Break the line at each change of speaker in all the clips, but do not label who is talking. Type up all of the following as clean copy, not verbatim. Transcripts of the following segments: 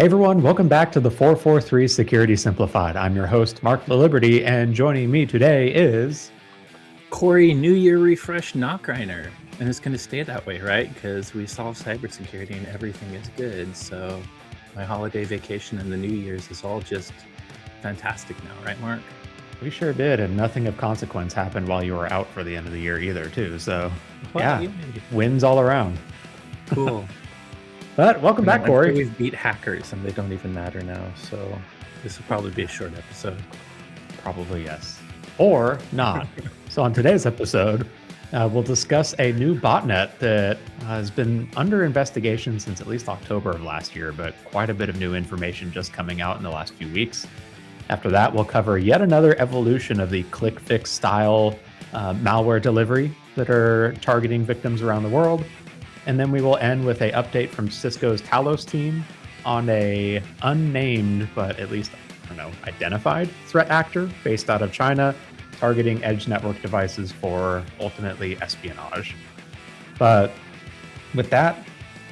Hey everyone, welcome back to the 443 Security Simplified. I'm your host, Mark the Liberty, and joining me today is
Corey New Year Refresh Knockreiner. And it's going to stay that way, right? Because we solve cybersecurity and everything is good. So my holiday vacation and the New Year's is all just fantastic now, right, Mark?
We sure did, and nothing of consequence happened while you were out for the end of the year either, too. So, wins all around.
Cool.
But welcome back, Corey.
I'm sure we've beat hackers and they don't even matter now. So this will probably be a short episode.
Probably yes. Or not. So on today's episode, we'll discuss a new botnet that has been under investigation since at least October of last year, but quite a bit of new information just coming out in the last few weeks. After that, we'll cover yet another evolution of the click fix style malware delivery that are targeting victims around the world. And then we will end with an update from Cisco's Talos team on a unnamed, but at least, identified threat actor based out of China, targeting edge network devices for ultimately espionage. But with that,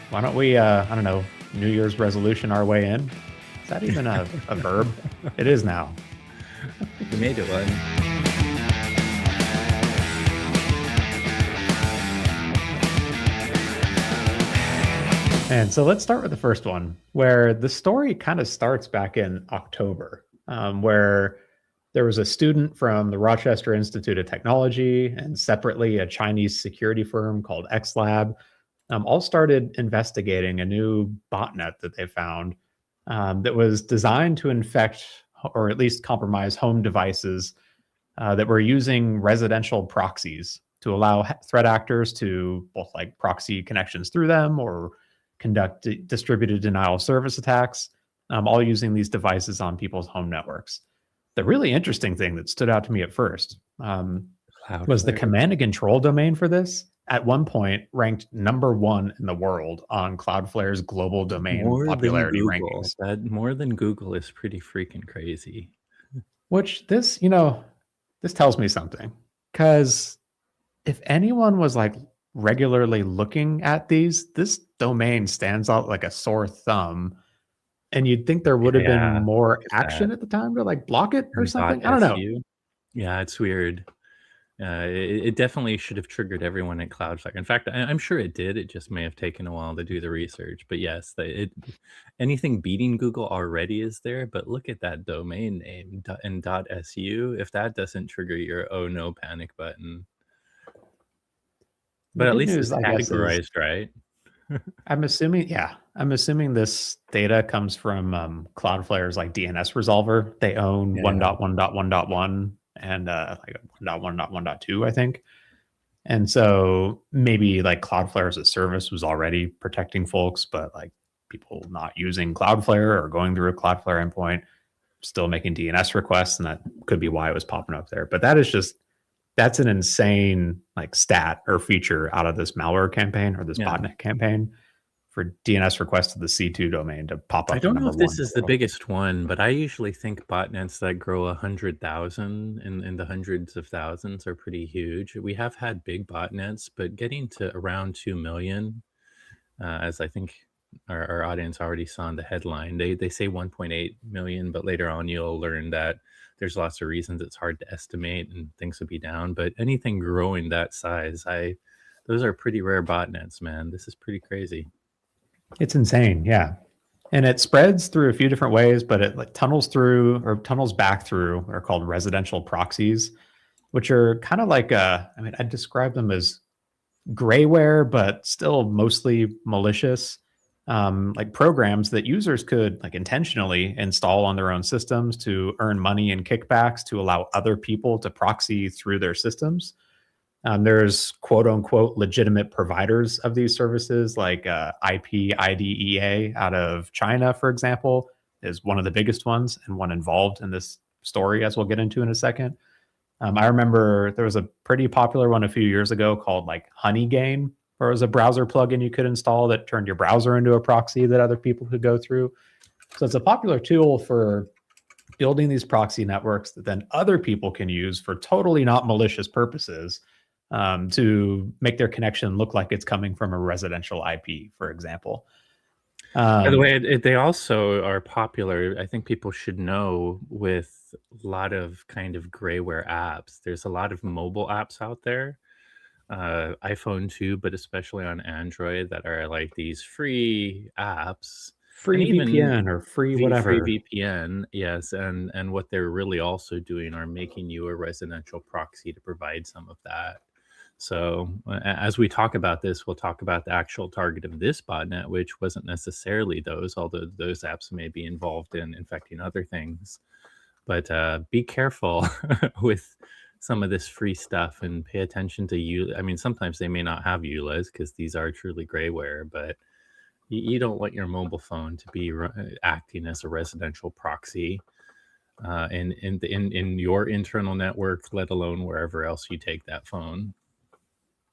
why don't we, New Year's resolution our way in? Is that even a verb? It is now.
You made it one.
And so let's start with the first one, where the story kind of starts back in October, where there was a student from the Rochester Institute of Technology and separately a Chinese security firm called XLab, all started investigating a new botnet that they found that was designed to infect or at least compromise home devices that were using residential proxies to allow threat actors to both like proxy connections through them or conduct distributed denial of service attacks, all using these devices on people's home networks. The really interesting thing that stood out to me at first was the command and control domain for this. At one point, ranked #1 in the world on Cloudflare's global domain popularity rankings.
That more than Google is pretty freaking crazy.
Which this tells me something, because if anyone was like regularly looking at these, this domain stands out like a sore thumb, and you'd think there would have been more action at the time to like block it or something. I don't know.
Yeah, it's weird. It definitely should have triggered everyone at Cloudflare. In fact, I'm sure it did. It just may have taken a while to do the research. But yes, anything beating Google already is there. But look at that domain name and .su. If that doesn't trigger your oh no panic button. But at least it's categorized, right?
I'm assuming this data comes from Cloudflare's like DNS resolver. They own 1.1.1.1 and like 1.1.1.2, I think. And so maybe like Cloudflare as a service was already protecting folks, but like people not using Cloudflare or going through a Cloudflare endpoint still making DNS requests, and that could be why it was popping up there. But that's an insane like stat or feature out of this malware campaign or this botnet campaign for DNS requests to the C2 domain to pop up.
I don't know if this is the biggest one, but I usually think botnets that grow 100,000 in the hundreds of thousands are pretty huge. We have had big botnets, but getting to around 2 million, as I think our audience already saw in the headline, they say 1.8 million, but later on you'll learn that there's lots of reasons it's hard to estimate and things will be down. But anything growing that size, those are pretty rare botnets, man. This is pretty crazy.
It's insane, yeah. And it spreads through a few different ways, but it like tunnels back through are called residential proxies, which are kind of like I'd describe them as grayware, but still mostly malicious. Like programs that users could like intentionally install on their own systems to earn money and kickbacks to allow other people to proxy through their systems. There's quote unquote legitimate providers of these services like IP IDEA out of China, for example, is one of the biggest ones and one involved in this story, as we'll get into in a second. I remember there was a pretty popular one a few years ago called like Honeygain, where it was a browser plugin you could install that turned your browser into a proxy that other people could go through. So it's a popular tool for building these proxy networks that then other people can use for totally not malicious purposes to make their connection look like it's coming from a residential IP, for example.
By the
Um,
way, they also are popular. I think people should know with a lot of kind of grayware apps. There's a lot of mobile apps out there, iPhone too, but especially on Android that are like these free apps, and
free
even
VPN or free
free
whatever.
VPN, yes, and what they're really also doing are making you a residential proxy to provide some of that. So, as we talk about this, we'll talk about the actual target of this botnet, which wasn't necessarily those, although those apps may be involved in infecting other things. But be careful with some of this free stuff and pay attention to you. I mean, sometimes they may not have EULAs because these are truly grayware, but you don't want your mobile phone to be acting as a residential proxy in your internal network, let alone wherever else you take that phone.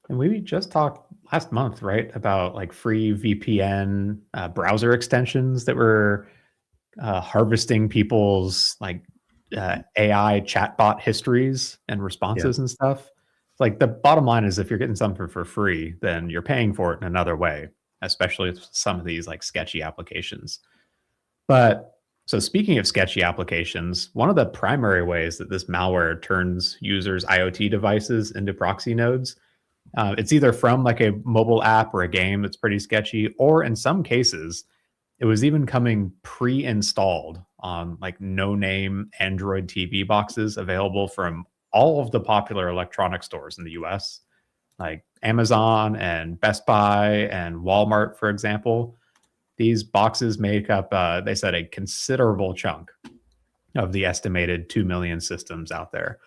And we just talked last month, right, about like free VPN browser extensions that were harvesting people's like AI chatbot histories and
Yeah.
responses and stuff. Like the bottom line is, if you're getting something for free, then you're paying for it in another way, especially with some of these like sketchy applications. But so speaking of sketchy applications, one of the primary ways that this malware turns users' IoT devices into proxy nodes, it's either from like a mobile app or a game that's pretty sketchy, or in some cases, it was even coming pre-installed on like no-name Android TV boxes available from all of the popular electronic stores in the US, like Amazon and Best Buy and Walmart, for example. These boxes make up, they said, a considerable chunk of the estimated 2 million systems out there.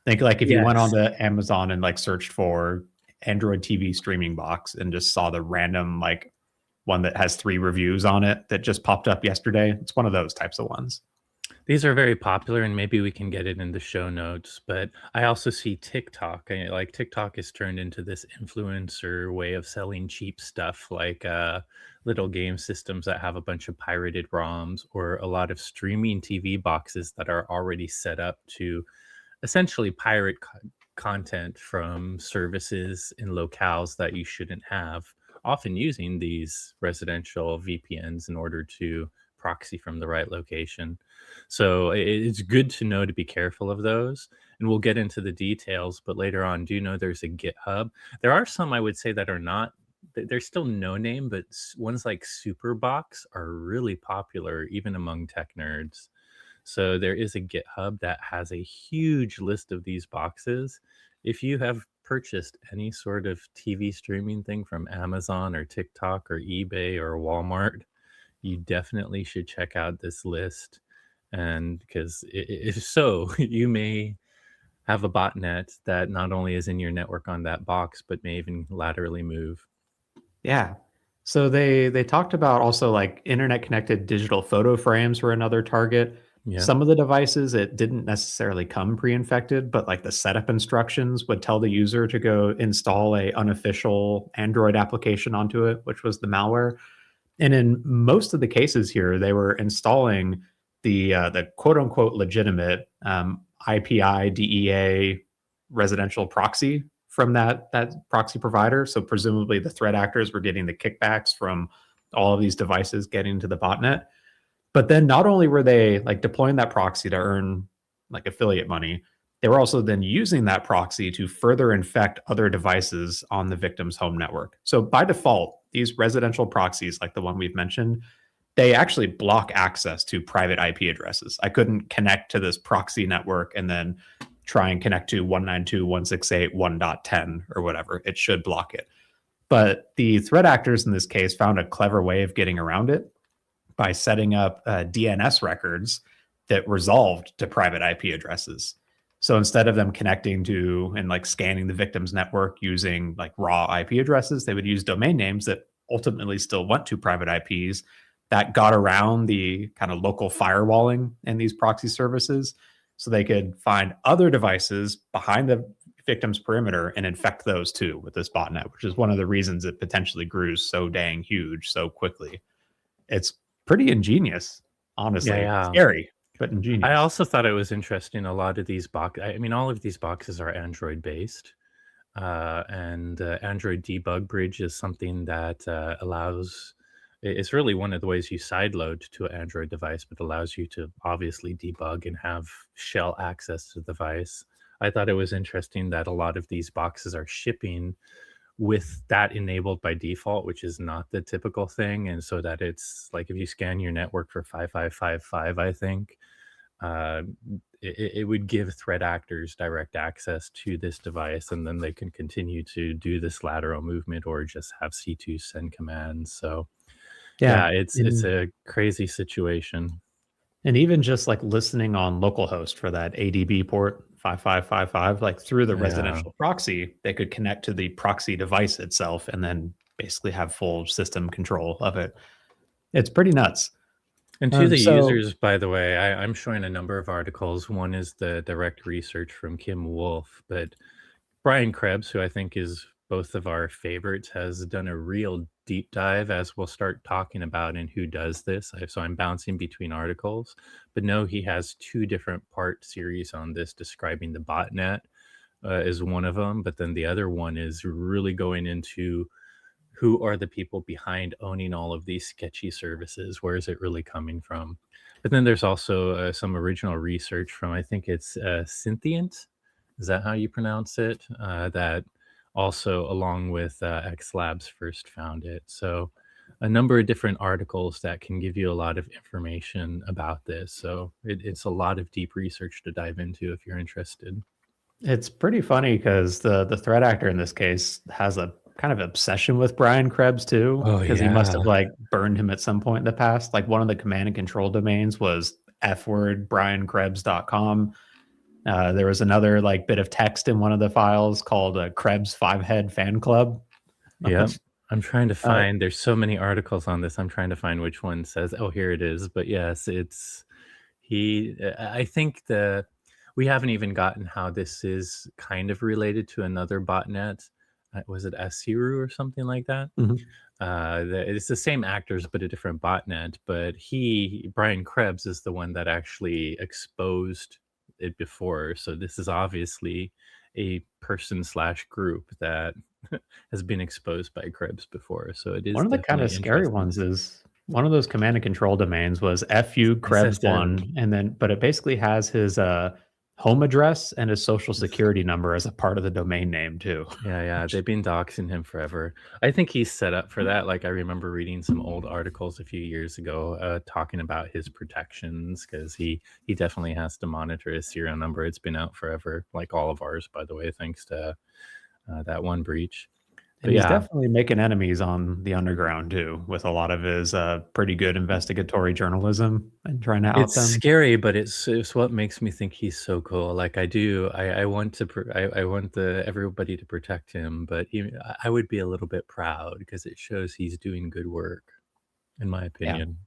Think like if you went
Yes.
onto Amazon and like searched for Android TV streaming box and just saw the random like one that has 3 reviews on it that just popped up yesterday, it's one of those types of ones.
These are very popular, and maybe we can get it in the show notes. But I also see TikTok. Like TikTok is turned into this influencer way of selling cheap stuff, like little game systems that have a bunch of pirated ROMs, or a lot of streaming TV boxes that are already set up to essentially pirate content from services in locales that you shouldn't have, often using these residential VPNs in order to proxy from the right location. So it's good to know to be careful of those. And we'll get into the details, but later on, do you know there's a GitHub? There are some I would say that are not. They're still no name, but ones like Superbox are really popular even among tech nerds. So there is a GitHub that has a huge list of these boxes. If you have purchased any sort of TV streaming thing from Amazon or TikTok or eBay or Walmart, you definitely should check out this list. And because if so, you may have a botnet that not only is in your network on that box, but may even laterally move.
Yeah. So they talked about also like internet connected digital photo frames were another target.
Yeah.
Some of the devices it didn't necessarily come pre-infected, but like the setup instructions would tell the user to go install a unofficial Android application onto it, which was the malware. And in most of the cases here, they were installing the quote unquote legitimate IPI DEA residential proxy from that proxy provider. So presumably the threat actors were getting the kickbacks from all of these devices getting to the botnet. But then not only were they like deploying that proxy to earn like affiliate money, they were also then using that proxy to further infect other devices on the victim's home network. So by default, these residential proxies, like the one we've mentioned, they actually block access to private IP addresses. I couldn't connect to this proxy network and then try and connect to 192.168.1.10 or whatever. It should block it. But the threat actors in this case found a clever way of getting around it by setting up DNS records that resolved to private IP addresses. So instead of them connecting to and like scanning the victim's network using like raw IP addresses, they would use domain names that ultimately still went to private IPs that got around the kind of local firewalling in these proxy services. So they could find other devices behind the victim's perimeter and infect those too with this botnet, which is one of the reasons it potentially grew so dang huge so quickly. It's pretty ingenious,
Yeah,
honestly.
yeah.
Scary, but
I
ingenious.
also thought it was interesting. A lot of these I mean, all of these boxes are Android based. And Android Debug Bridge is something that allows it's really one of the ways you sideload to an Android device, but allows you to obviously debug and have shell access to the device. I thought it was interesting that a lot of these boxes are shipping with that enabled by default, which is not the typical thing. And so that it's like if you scan your network for 5555, I think, uh, it would give threat actors direct access to this device, and then they can continue to do this lateral movement or just have C2 send commands. So
Yeah.
yeah, it's a crazy situation.
And even just like listening on localhost for that ADB port 5555, like through the
Yeah.
residential proxy, they could connect to the proxy device itself and then basically have full system control of it. It's pretty nuts.
And to the
So,
users, by the way, I'm showing a number of articles. One is the direct research from Kim Wolf, but Brian Krebs, who I think is both of our favorites, has done a real deep dive, as we'll start talking about in who does this. So I'm bouncing between articles, but no, he has two different part series on this describing the botnet is one of them, but then the other one is really going into who are the people behind owning all of these sketchy services? Where is it really coming from? But then there's also some original research from, I think it's Synthient. Is that how you pronounce it? That also, along with X Labs, first found it. So, a number of different articles that can give you a lot of information about this. So, it's a lot of deep research to dive into if you're interested.
it's pretty funny because the threat actor in this case has a kind of obsession with Brian Krebs too,
Oh,
because he must have
yeah.
like burned him at some point in the past. Like one of the command and control domains was fwordbriankrebs.com. There was another like bit of text in one of the files called Krebs Five Head Fan Club.
Yep. I'm trying to
uh,
find there's so many articles on this. I'm trying to find which one says, "Oh, here it is." But yes, it's I think we haven't even gotten how this is kind of related to another botnet. Was it Asiru or something like that?
mhm.
It's the same actors, but a different botnet. But Brian Krebs, is the one that actually exposed it before. So this is obviously a person slash group that has been exposed by Krebs before. So it is
One of the kind
definitely
of scary
interesting.
ones is one of those command and control domains was fu Krebs
SSN.
one, and then but it basically has his home address and his social security number as a part of the domain name too.
Yeah, yeah, they've been doxing him forever. I think he's set up for that. Like I remember reading some old articles a few years ago, talking about his protections because he definitely has to monitor his serial number. It's been out forever, like all of ours, by the way, thanks to that one breach.
And
But
he's
yeah,
definitely making enemies on the underground too, with a lot of his pretty good investigatory journalism and trying to out
it's
them.
scary, but it's what makes me think he's so cool. Like I want to, I want everybody to protect him, but I would be a little bit proud because it shows he's doing good work, in my
Yeah.
opinion.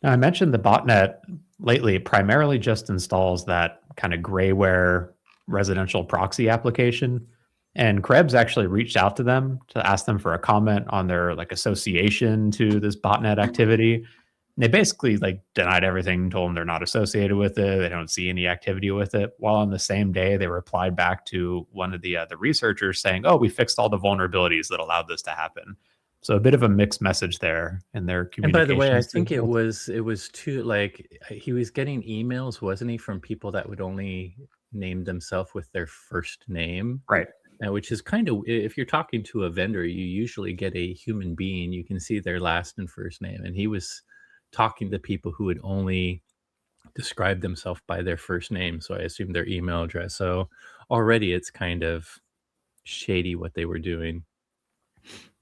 Now, I mentioned the botnet lately primarily just installs that kind of grayware residential proxy application. And Krebs actually reached out to them to ask them for a comment on their like association to this botnet activity. And they basically like denied everything, told them they're not associated with it. They don't see any activity with it. While on the same day, they replied back to one of the researchers saying, "Oh, we fixed all the vulnerabilities that allowed this to happen." So a bit of a mixed message there in their
And by the way, I
communications to
think it
both.
was too like he was getting emails, wasn't he, from people that would only name themselves with their first name,
Right.
which is kind of if you're talking to a vendor, you usually get a human being. You can see their last and first name, and he was talking to people who would only describe themselves by their first name. So I assume their email address. So already it's kind of shady what they were doing.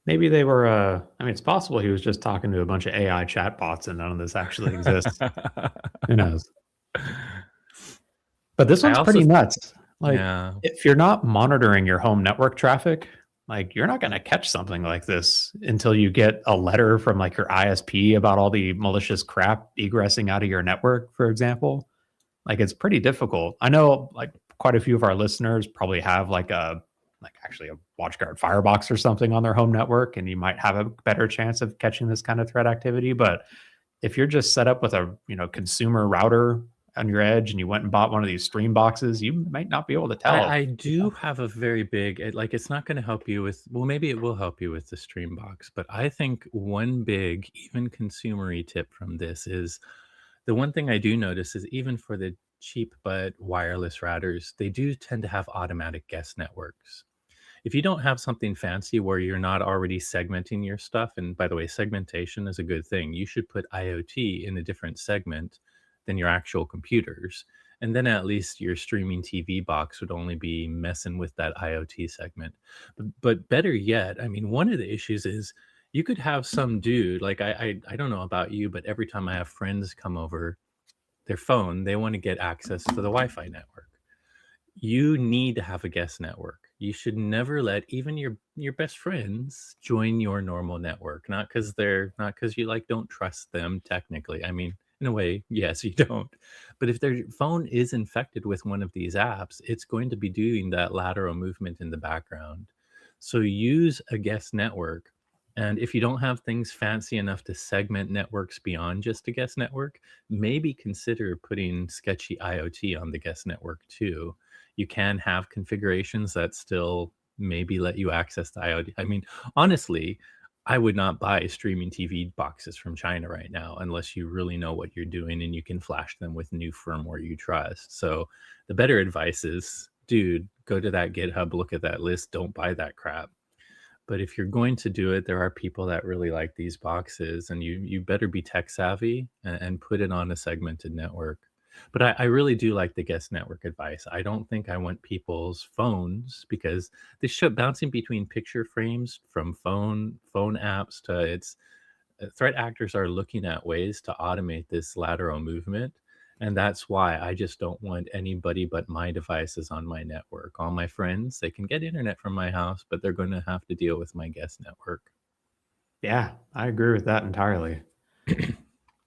Maybe they were, I mean, it's possible he was just talking to a bunch of AI chatbots and none of this actually exists. Who knows? But this
I
one's
also,
pretty nuts. Like,
yeah.
if you're not monitoring your home network traffic, like you're not going to catch something like this until you get a letter from like your ISP about all the malicious crap egressing out of your network, for example. Like it's pretty difficult. I know like quite a few of our listeners probably have like actually a WatchGuard Firebox or something on their home network, and you might have a better chance of catching this kind of threat activity. But if you're just set up with a consumer router on your edge and you went and bought one of these stream boxes, you might not be able to tell.
I do have a very big like it's not going to help you with well maybe it will help you with the stream box, but I think one big even consumery tip from this is the one thing I do notice is even for the cheap but wireless routers, they do tend to have automatic guest networks. If you don't have something fancy where you're not already segmenting your stuff, and by the way, segmentation is a good thing. You should put IoT in a different segment than your actual computers. And then at least your streaming TV box would only be messing with that IoT segment. But better yet, I mean, one of the issues is you could have some dude, like I don't know about you, but every time I have friends come over, their phone, they want to get access to the Wi-Fi network. You need to have a guest network. You should never let even your best friends join your normal network. Not because you like don't trust them technically. I mean, in a way, yes, you don't. But if their phone is infected with one of these apps, it's going to be doing that lateral movement in the background. So use a guest network. And if you don't have things fancy enough to segment networks beyond just a guest network, maybe consider putting sketchy IoT on the guest network too. You can have configurations that still maybe let you access the IoT. I mean, honestly, I would not buy streaming TV boxes from China right now unless you really know what you're doing and you can flash them with new firmware you trust. So the better advice is, dude, go to that GitHub, look at that list, don't buy that crap. But if you're going to do it, there are people that really like these boxes, and you better be tech savvy and put it on a segmented network. But I really do like the guest network advice. I don't think I want people's phones because this shit bouncing between picture frames from phone apps to its threat actors are looking at ways to automate this lateral movement. And that's why I just don't want anybody but my devices on my network. All my friends, they can get internet from my house, but they're going to have to deal with my guest network.
Yeah, I agree with that entirely.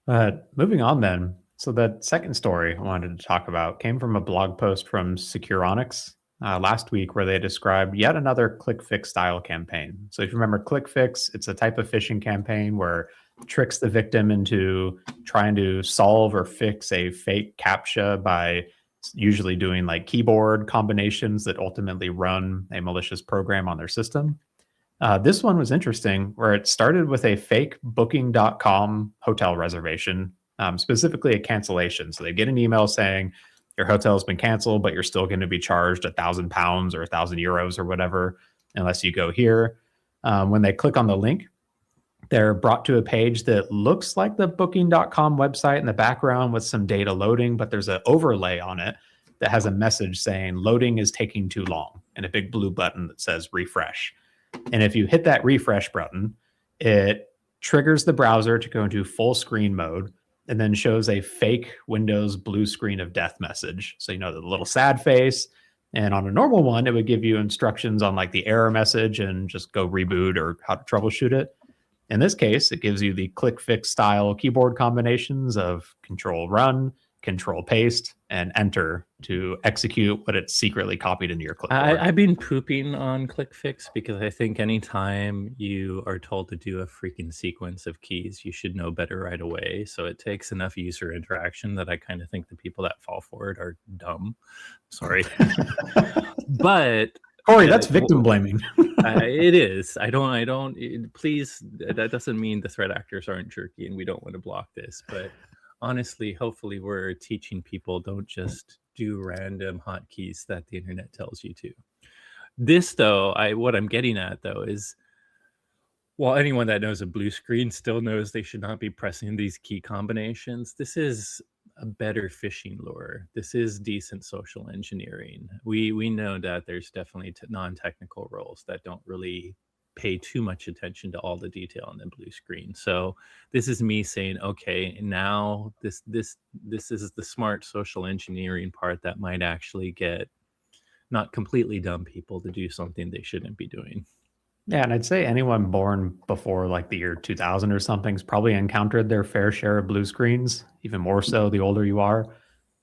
Moving on then. So the second story I wanted to talk about came from a blog post from Securonics last week where they described yet another ClickFix style campaign. So if you remember ClickFix, it's a type of phishing campaign where it tricks the victim into trying to solve or fix a fake CAPTCHA by usually doing like keyboard combinations that ultimately run a malicious program on their system. This one was interesting where it started with a fake booking.com hotel reservation, specifically a cancellation. So they get an email saying your hotel has been canceled, but you're still going to be charged £1,000 or €1,000 or whatever unless you go here. When they click on the link, they're brought to a page that looks like the booking.com website in the background with some data loading, but there's an overlay on it that has a message saying loading is taking too long and a big blue button that says refresh. And if you hit that refresh button, it triggers the browser to go into full screen mode and then shows a fake Windows blue screen of death message. So, the little sad face. And on a normal one, it would give you instructions on like the error message and just go reboot or how to troubleshoot it. In this case, it gives you the ClickFix style keyboard combinations of Control Run, Control Paste, and Enter to execute what it's secretly copied into your clipboard.
I've been pooping on ClickFix because I think anytime you are told to do a freaking sequence of keys, you should know better right away. So it takes enough user interaction that I kind of think the people that fall for it are dumb. Sorry. But
Corey, that's victim blaming.
it is. Please, that doesn't mean the threat actors aren't jerky and we don't want to block this. But honestly, hopefully we're teaching people don't just do random hotkeys that the internet tells you to. This, though, what I'm getting at, though, is while anyone that knows a blue screen still knows they should not be pressing these key combinations, this is a better phishing lure. This is decent social engineering. We know that there's definitely non-technical roles that don't really pay too much attention to all the detail on the blue screen. So this is me saying, okay, now this is the smart social engineering part that might actually get not completely dumb people to do something they shouldn't be doing.
Yeah, and I'd say anyone born before like the year 2000 or something's probably encountered their fair share of blue screens, even more so the older you are.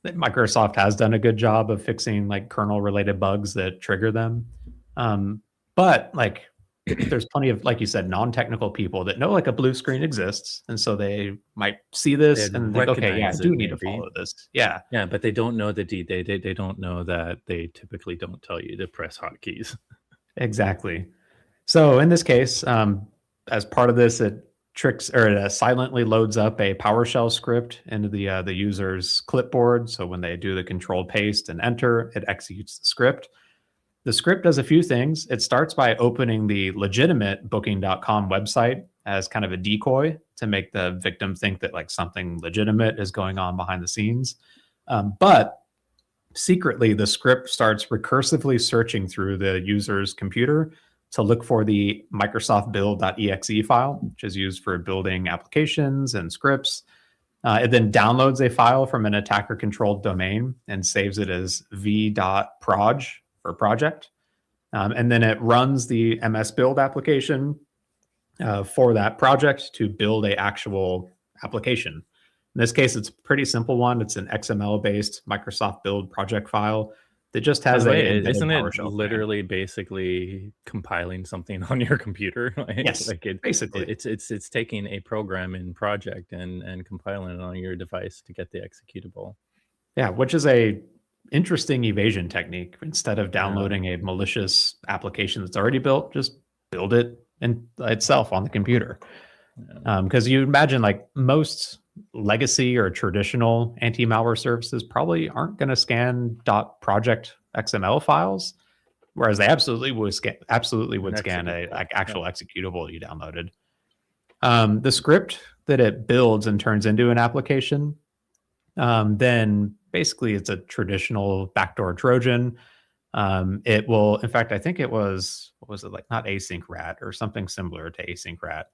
Microsoft has done a good job of fixing like kernel related bugs that trigger them. But like there's plenty of, like you said, non-technical people that know like a blue screen exists, and so they might see this
They'd
and think, okay, yeah, I
recognize
do
it
need to
maybe.
follow this. Yeah,
Yeah, but they don't know they don't know that they typically don't tell you to press hotkeys.
exactly. So in this case, as part of this, it tricks or it silently loads up a PowerShell script into the user's clipboard. So when they do the control paste and enter, it executes the script. The script does a few things. It starts by opening the legitimate booking.com website as kind of a decoy to make the victim think that like something legitimate is going on behind the scenes. But secretly, the script starts recursively searching through the user's computer to look for the Microsoft build.exe file, which is used for building applications and scripts. It then downloads a file from an attacker controlled domain and saves it as v.proj for project. And then it runs the MS build application for that project to build a actual application. In this case, it's a pretty simple one. It's an XML-based Microsoft build project file that just
By
has
the
a
way,
embedded
isn't it
PowerShell command.
literally basically compiling something on your computer?
Yes,
Like
basically.
it's taking a program in project and compiling it on your device to get the executable.
Yeah, which is a interesting evasion technique. Instead of
Yeah.
downloading a malicious application that's already built, just build it in itself on the computer.
Yeah.
Because you imagine like most legacy or traditional anti-malware services probably aren't going to scan .project XML files, whereas they absolutely would
An
scan a
executable.
like
Yeah.
actual executable you downloaded. The script that it builds and turns into an application, then basically it's a traditional backdoor Trojan. It will, in fact, I think it was, what was it like, not async rat or something similar to async rat.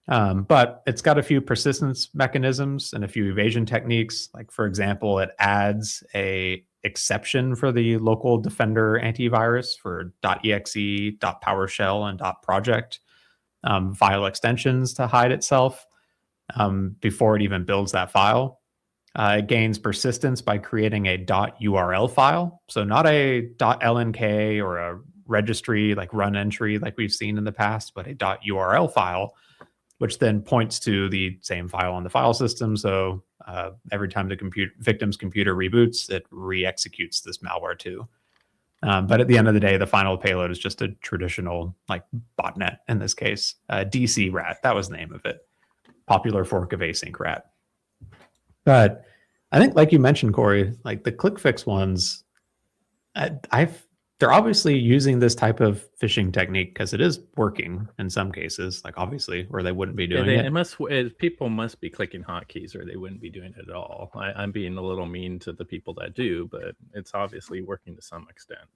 But it's got a few persistence mechanisms and a few evasion techniques. Like, for example, it adds a exception for the local defender antivirus for .exe, .powershell, and .project file extensions to hide itself before it even builds that file. It gains persistence by creating a .url file. So not a .lnk or a registry like run entry like we've seen in the past, but a .url file, which then points to the same file on the file system. So every time the victim's computer reboots, it re-executes this malware too. But at the end of the day, the final payload is just a traditional like botnet in this case, DC rat. That was the name of it. Popular fork of async rat. But I think, like you mentioned, Corey, like the ClickFix ones, they're obviously using this type of phishing technique because it is working in some cases, like obviously, or they wouldn't be doing it.
People must be clicking hotkeys or they wouldn't be doing it at all. I'm being a little mean to the people that do, but it's obviously working to some extent.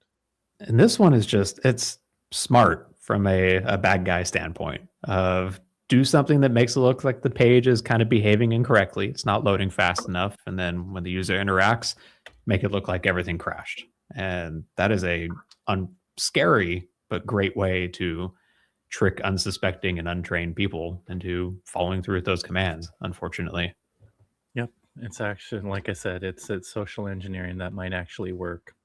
And this one is just, it's smart from a bad guy standpoint of do something that makes it look like the page is kind of behaving incorrectly. It's not loading fast enough. And then when the user interacts, make it look like everything crashed. And that is a scary but great way to trick unsuspecting and untrained people into following through with those commands, unfortunately.
Yep. It's actually, like I said, it's social engineering that might actually work.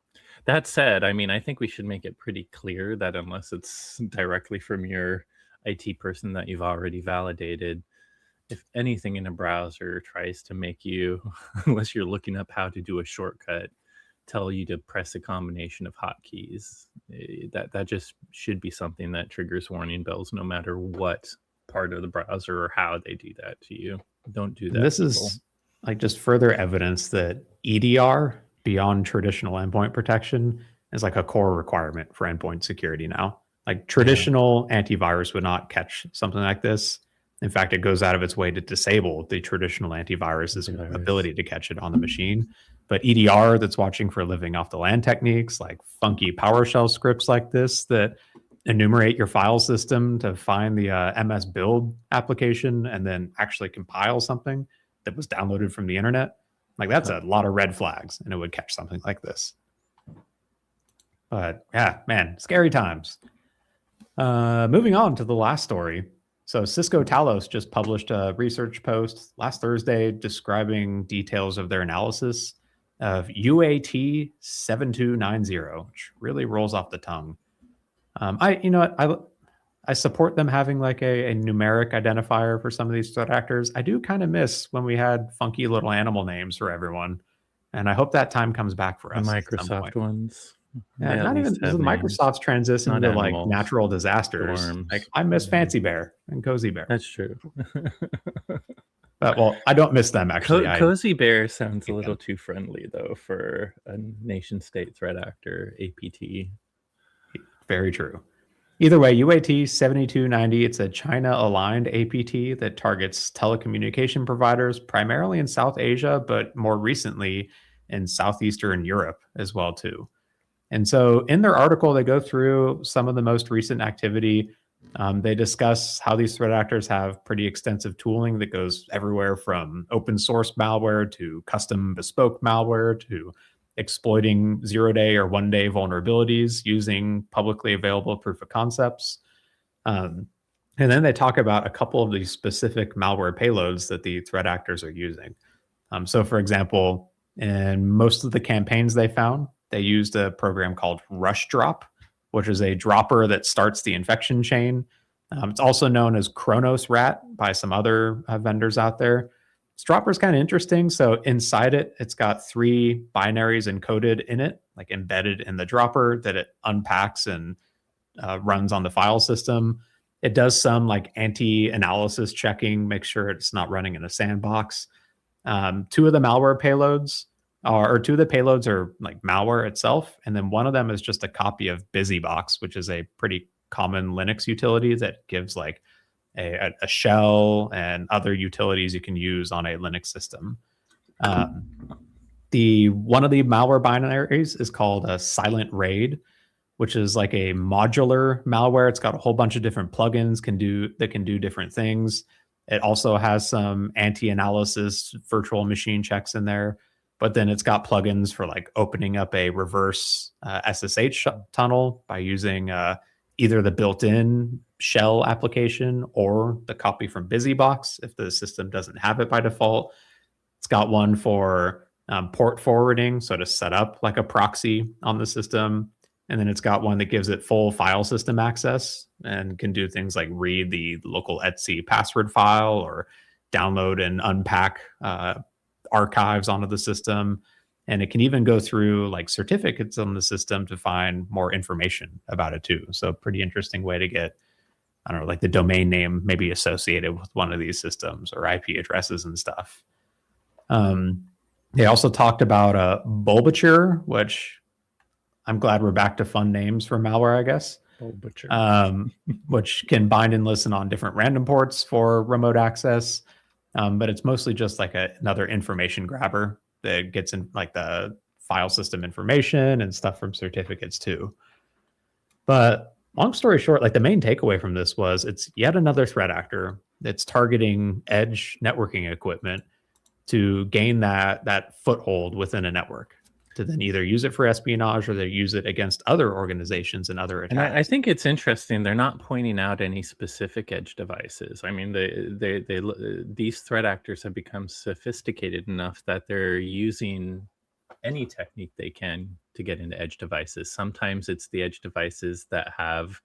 That said, I mean, I think we should make it pretty clear that unless it's directly from your IT person that you've already validated, if anything in a browser tries to make you, unless you're looking up how to do a shortcut, tell you to press a combination of hotkeys, that just should be something that triggers warning bells no matter what part of the browser or how they do that to you. Don't do that.
And this is like just further evidence that EDR beyond traditional endpoint protection is like a core requirement for endpoint security now. Like traditional antivirus would not catch something like this. In fact, it goes out of its way to disable the traditional antivirus's ability to catch it on the machine. But EDR that's watching for living off the land techniques, like funky PowerShell scripts like this that enumerate your file system to find the MS build application and then actually compile something that was downloaded from the internet. Like that's a lot of red flags, and it would catch something like this. But yeah, man, scary times. Moving on to the last story. So Cisco Talos just published a research post last Thursday describing details of their analysis of UAT 7290, which really rolls off the tongue. You know what? I support them having like a numeric identifier for some of these threat actors. I do kind of miss when we had funky little animal names for everyone. And I hope that time comes back for
The
us at some
Microsoft
point.
ones,
Yeah,
they at
not even
least
this is
have names.
Microsoft's transition
Not
to like
animals,
natural disasters. Like
storms.
I miss
Yeah,
Fancy Bear and Cozy Bear.
that's true.
But well, I don't miss them actually. I
Cozy Bear sounds a
hate
little
them.
too friendly though for a nation state threat actor, APT.
Very true. Either way, UAT 7290, it's a China aligned APT that targets telecommunication providers primarily in South Asia, but more recently in Southeastern Europe as well too. And so in their article, they go through some of the most recent activity. They discuss how these threat actors have pretty extensive tooling that goes everywhere from open source malware to custom bespoke malware to exploiting 0-day or 1-day vulnerabilities using publicly available proof of concepts. Um, and then they talk about a couple of these specific malware payloads that the threat actors are using. So, for example, in most of the campaigns they found, they used a program called Rush Drop, which is a dropper that starts the infection chain. It's also known as Kronos Rat by some other vendors out there. This dropper is kind of interesting. So inside it, it's got 3 binaries encoded in it, like embedded in the dropper that it unpacks and runs on the file system. It does some like anti-analysis checking, make sure it's not running in a sandbox. 2 of the malware payloads or 2 of the payloads are like malware itself, and then one of them is just a copy of BusyBox, which is a pretty common Linux utility that gives like a shell and other utilities you can use on a Linux system. The one of the malware binaries is called a Silent Raid, which is like a modular malware. It's got a whole bunch of different plugins that can do different things. It also has some anti-analysis virtual machine checks in there, but then it's got plugins for like opening up a reverse SSH tunnel by using either the built-in shell application or the copy from BusyBox if the system doesn't have it by default. It's got one for port forwarding, so to set up like a proxy on the system. And then it's got one that gives it full file system access and can do things like read the local Etsy password file or download and unpack archives onto the system. And it can even go through like certificates on the system to find more information about it too. So pretty interesting way to get, I don't know, like the domain name maybe associated with one of these systems or IP addresses and stuff. They also talked about Bulbature, which I'm glad we're back to fun names for malware, I guess. Which can bind and listen on different random ports for remote access. But it's mostly just like another information grabber that gets in like the file system information and stuff from certificates too. But long story short, like the main takeaway from this was it's yet another threat actor that's targeting edge networking equipment to gain that foothold within a network, to then either use it for espionage or they use it against other organizations and other attacks.
And I think it's interesting. They're not pointing out any specific edge devices. I mean, these threat actors have become sophisticated enough that they're using any technique they can to get into edge devices. Sometimes it's the edge devices that have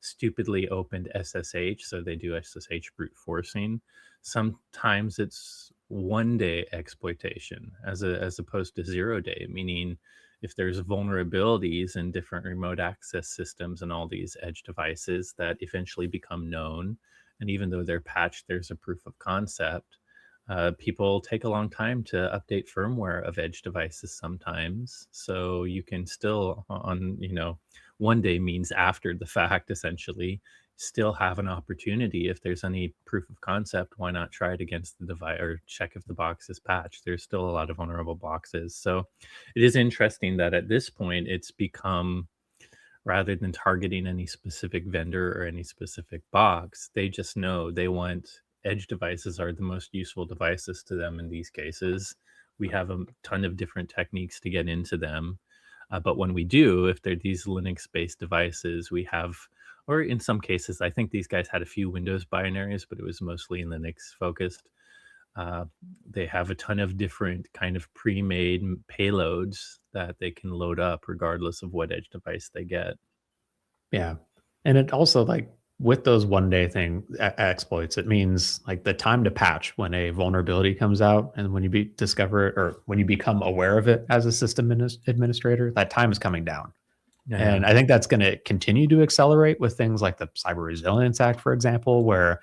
stupidly opened SSH, so they do SSH brute forcing. Sometimes it's 1-day exploitation as opposed to 0-day, meaning if there's vulnerabilities in different remote access systems and all these edge devices that eventually become known, and even though they're patched, there's a proof of concept. People take a long time to update firmware of edge devices sometimes, so you can still on 1-day means after the fact, essentially, still have an opportunity. If there's any proof of concept, why not try it against the device or check if the box is patched? There's still a lot of vulnerable boxes. So it is interesting that at this point it's become, rather than targeting any specific vendor or any specific box, they just know they want edge devices are the most useful devices to them in these cases. We have a ton of different techniques to get into them. But when we do, if they're these Linux-based devices, we have, or in some cases, I think these guys had a few Windows binaries, but it was mostly Linux focused. They have a ton of different kind of pre-made payloads that they can load up regardless of what edge device they get.
Yeah. And it also like with those one-day exploits, it means like the time to patch when a vulnerability comes out, and when you discover it, or when you become aware of it as a system administrator, that time is coming down.
Yeah.
And I think that's going to continue to accelerate with things like the Cyber Resilience Act, for example, where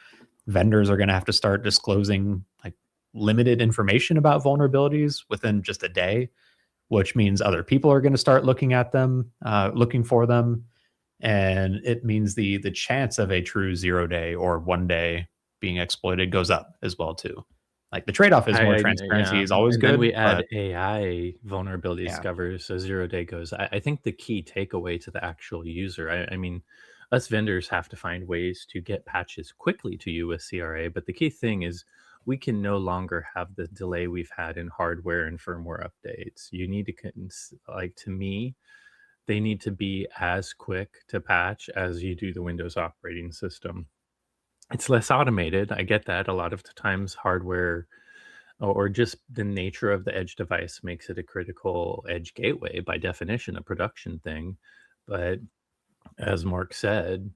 vendors are going to have to start disclosing like limited information about vulnerabilities within just a day, which means other people are going to start looking at them, looking for them. And it means the chance of a true 0-day or 1-day being exploited goes up as well too. Like the trade-off is more transparency
Yeah,
is always
and then
good,
we add
but
AI vulnerability
yeah,
discovery, so 0-day goes. I think the key takeaway to the actual user, I mean, us vendors have to find ways to get patches quickly to you with CRA, but the key thing is we can no longer have the delay we've had in hardware and firmware updates. You need to, like, to me, they need to be as quick to patch as you do the Windows operating system. It's less automated. I get that. A lot of the times hardware or just the nature of the edge device makes it a critical edge gateway, by definition, a production thing. But as Mark said,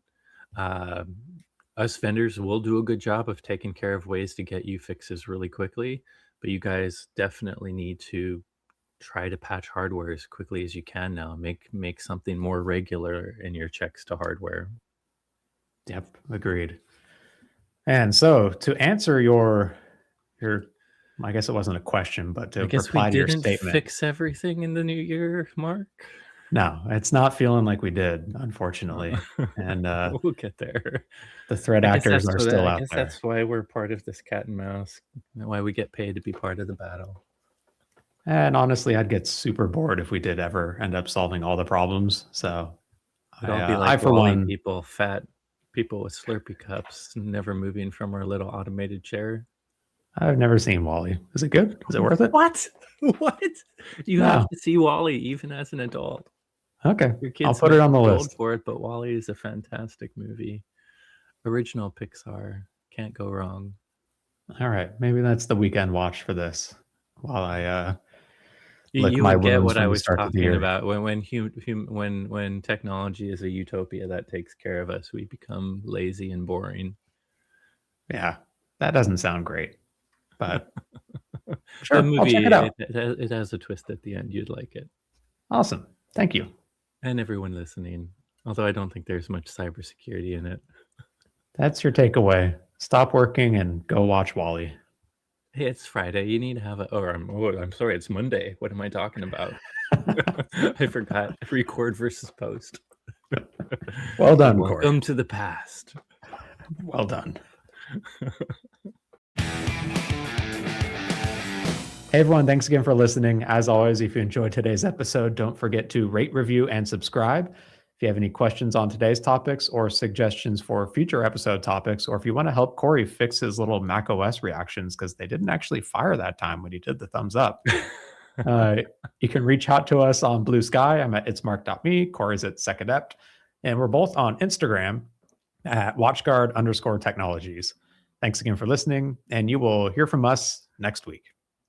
uh, us vendors will do a good job of taking care of ways to get you fixes really quickly. But you guys definitely need to try to patch hardware as quickly as you can now. Make something more regular in your checks to hardware.
yep, agreed. And so to answer your, I guess it wasn't a question, but
I
to
guess we
reply to your
didn't
statement.
fix everything in the new year, Mark.
No, it's not feeling like we did, unfortunately. And
We'll get there.
the threat
I guess
actors
that's
are
what
still
I
out
guess
there.
that's why we're part of this cat and mouse, why we get paid to be part of the battle.
And honestly, I'd get super bored if we did ever end up solving all the problems. So
We'd all be like
I for
Wally
one,
people, fat people with Slurpee cups, never moving from our little automated chair.
I've never seen Wally. Is it good? Is it worth it?
What? What? You have
No.
to see Wally even as an adult.
Okay.
Your
I'll
kids
put it
might
on
be
the
too old
list.
for it, but Wally is a fantastic movie. Original Pixar. Can't go wrong.
All right. Maybe that's the weekend watch for this while I lick
You
my
will get
wounds
what I
from the
was
start of the
talking
year.
about when technology is a utopia that takes care of us, we become lazy and boring.
Yeah. That doesn't sound great. But
The
sure, I'll check it
movie,
out.
it has a twist at the end. You'd like it.
Awesome. Thank you.
And everyone listening. Although I don't think there's much cybersecurity in it.
That's your takeaway. Stop working and go watch Wally.
Hey, it's Friday. You need to have I'm sorry, it's Monday. What am I talking about? I forgot. Record versus post.
Well done, Corey.
Welcome to the past.
Well done. Hey everyone, thanks again for listening. As always, if you enjoyed today's episode, don't forget to rate, review, and subscribe. If you have any questions on today's topics or suggestions for future episode topics, or if you want to help Corey fix his little Mac OS reactions because they didn't actually fire that time when he did the thumbs up, you can reach out to us on Blue Sky. I'm at itsmark.me. Corey's at SecAdept. And we're both on Instagram at watchguard_technologies. Thanks again for listening, and you will hear from us next week.